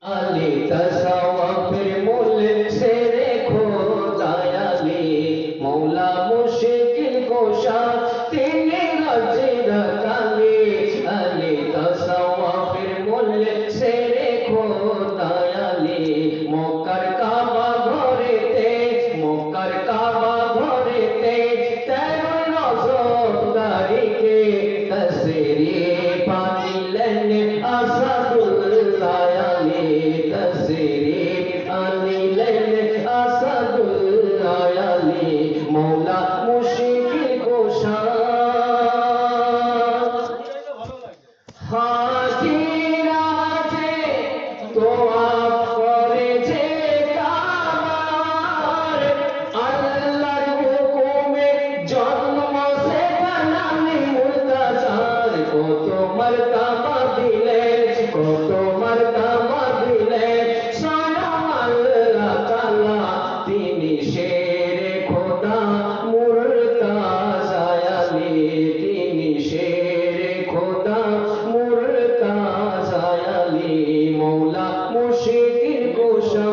আলী তাসাওয়াফের মূল সে রেখো দয়ালি মৌলা মুশকিল কোশা তিনি হযরত আলী আলী তাসাওয়াফের মূল সে রেখো দয়ালি মক্কার কাবা ঘরেতে 13 নজরদারিকে তশরীফ আনিলেন আসাদুল্লাহ আলী তশরীফ আনিলেন আসাদুল্লাহ আলী মৌলা মুশকিল কোশা হাজিরা যে তোয়াফ করে যে কাবার আল্লাহর হুকুমে জন্ম সে বানানি মুর্তজার কত মর্তবা দিলেন স্বয়ং আল্লাহ তাআলা তিনি শেরে খোদা মুর্তজা আলী তিনি শেরে খোদা মুর্তজা আলী মৌলা মুশকিল কুশা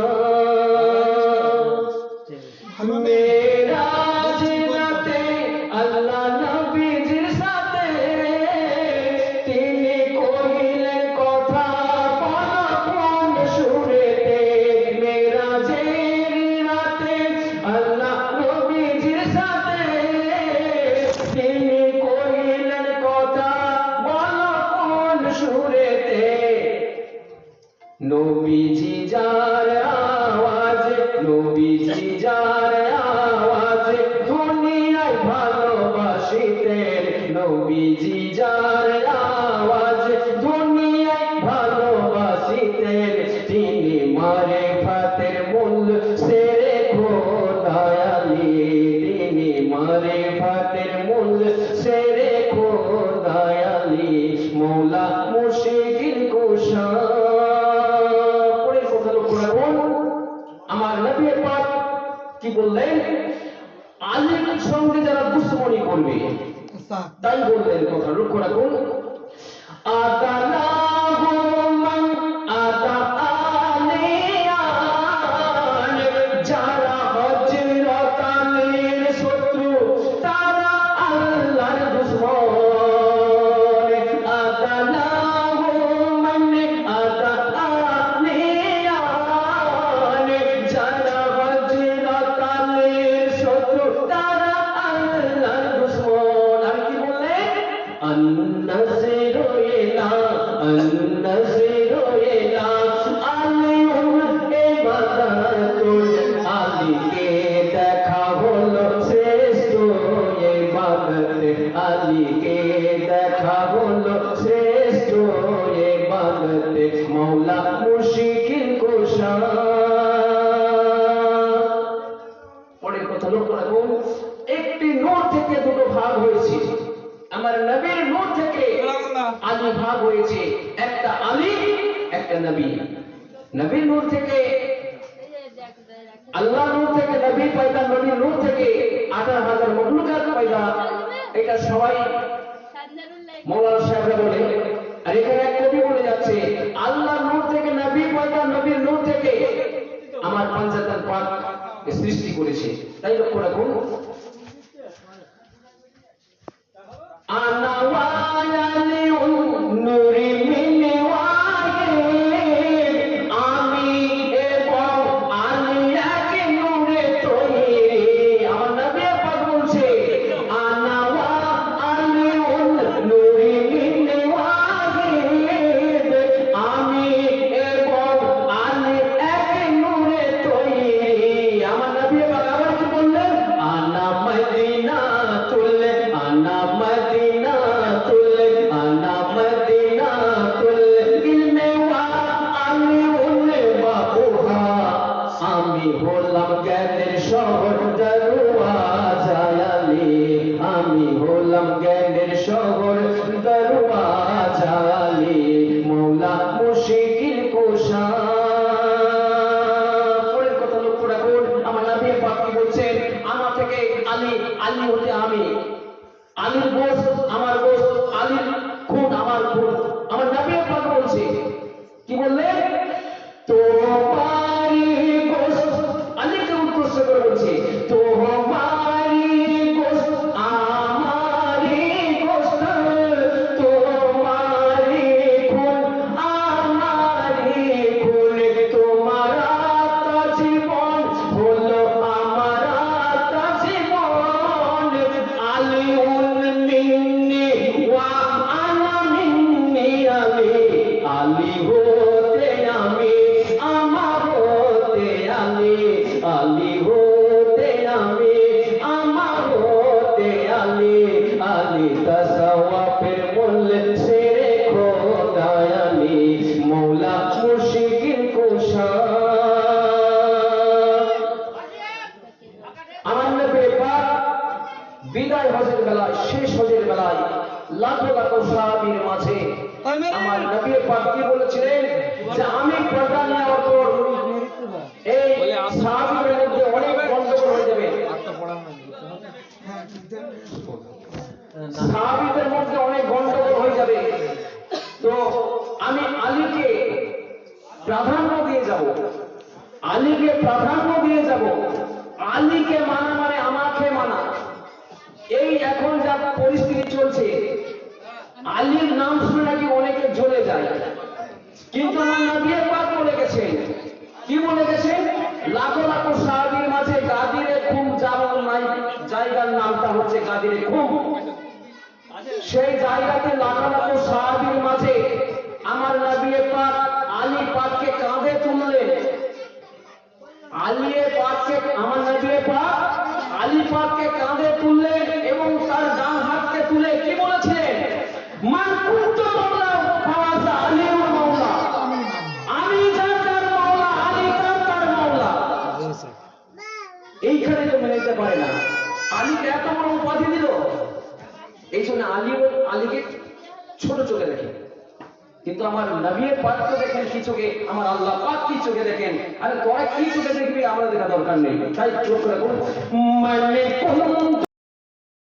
মেরাজ রাতে আল্লাহ নবীজির সাথে তিনি কহিলেন কথা কোন সুরেতে মেরাজের রাতে আল্লাহ নবীজির সাথে তিনি কহিলেন কথা কোন সুরেতে নবীজি যার আওয়াজ দুনিয়ায় ভালোবাসিতেন নবীজি যার আওয়াজ দুনিয়ায় ভালোবাসিতেন তিনি মারিফাতের মূল সে রেখো দয়ালি তিনি মারিফাতের মূল সে রেখো দয়ালি মৌলা মুশকিল কুশা আমার নবী পাক কি বললেন আলীর সঙ্গে যারা দুশ্মনী করবে তাই বললেন কথা লক্ষ্য রাখুন আদানাহু মান আদা আলিয়ান যারা হযরত আলীর শত্রু তারা আল্লাহর দুশমন আদানাহু মান আদা আলিয়ান যারা হযরত আলীর শত্রু তারা আল্লাহর দুশমন আর কি বললেন النصر إلى আলিউল ইবাদাতুল আলীকে দেখা হলো শ্রেষ্ঠ ইবাদত আলীকে দেখা হলো শ্রেষ্ঠ ইবাদত মৌলা মুশকিল কুশা পরের কথা লক্ষ্য রাখুন একটি নূর থেকে দুটো ভাগ হয়েছে আমার নবীর নূর থেকে আলী ভাগ হয়েছে একটা আলী একটা নবী নবীর নূর থেকে আল্লাহ নূর থেকে নবী পয়দা নবীর নূর থেকে 18,000 মখলুকাত পয়দা এটা সবাই মাওলানা সাহেবরা বলে আর এখানে এক কবি বলে যাচ্ছে আল্লাহ নূর থেকে নবী পয়দা নবীর নূর থেকে আমার পাঞ্জাতন পাক সৃষ্টি করেছে তাই লক্ষ্য রাখুন আনা ওয়ালিউন নূরি মিন ওয়াহিদ আমি এবং আলী এক নূরে তৈরি আমার নবী পাক বলছে আনা ওয়ালিউন নূরি মিন ওয়াহিদ আমি এবং আলী এক নূরে তৈরি আমার নবী পাক আবার কি বললেন আনা মদিনাতুল আনা আমি হলাম জ্ঞানের শহর দরওয়াজা আলী আমি হলাম জ্ঞানের শহর দরওয়াজা আলী মৌলা মুশকিল কুশা পরের কথা লক্ষ্য রাখুন আমার নবী পাক কি বলছেন আমার থেকে আলী আলী হতে আমি আলীর গোশত আমার গোশত আলীর খুন আমার খুন আমার নবী পাক বলছে কি বললেন তোমারি গোশত, আলীকে উদ্দেশ্য করে বলছে তোমারি গোশত আমারি গোশত, তোমারি খুন আমারি খুন, তোমার আত্মা জীবন হলো আমার আত্মা জীবন। আলিউন মিন্নি ওয়া আনা মিন্নি, আমি আলী হতে আমি, আমার হতে আলী, আলী হতে আমি, আমার হতে আলী। আলী তাসাওয়াফের মূল সেরে খোদায় আলী, মৌলা মুশকিল কুশা। আমার নবী পাক বিদায় হজের বেলায়, শেষ হজের বেলায় লাখো লাখো সাহাবীর মাঝে আমার নবী পাক কি বলেছিলেন যে আমি পর্দা নেওয়ার পর এই সাহাবীদের মধ্যে অনেক গন্ডগোল হয়ে যাবে, সাহাবীদের মধ্যে অনেক গন্ডগোল হয়ে যাবে, তো আমি আলীকে প্রাধান্য দিয়ে যাব, আলীকে প্রাধান্য দিয়ে যাব। আলীকে মানা মানে আমাকে মানা। এই এখন যা পরিস্থিতি চলছে, আলীর নাম শুনে নাকি অনেকে জ্বলে যায়, কিন্তু আমার নবী পাক বলে গেছেন, কি বলে গেছেন? লাখো লাখো সাহাবীর মাঝে গাদিরে খুম জামাল নাই, জায়গার নামটা হচ্ছে গাদিরে খুম। সেই জায়গাতে লাখো লাখো সাহাবীর মাঝে আমার নবী পাক আলী পাককে কাঁধে তুললেন। আলী পাককে, আমার নবী পাক আলী পাককে কাঁধে তুললেন এবং তার ডান হাতকে তুলে কি বলেছিলেন? মান কুনতু মাওলা ফাওয়াজা আলীউল মাওলা, আমি যার তার মাওলা, আলী তার তার মাওলা। এইখানে তো মেনে নিতে পারে না, আলীকে এত বড় উপাধি দিল। এই জন্য আলীকে ছোট চোখে দেখে, কিন্তু আমার নবী পাক তো দেখেন কি চোখে, আমার আল্লাহ পাক কি চোখে দেখেন। আরে তোরা কি চোখে দেখবি, আমরা দেখা দরকার নেই। তাই চোখ করে বলুন মানে কোন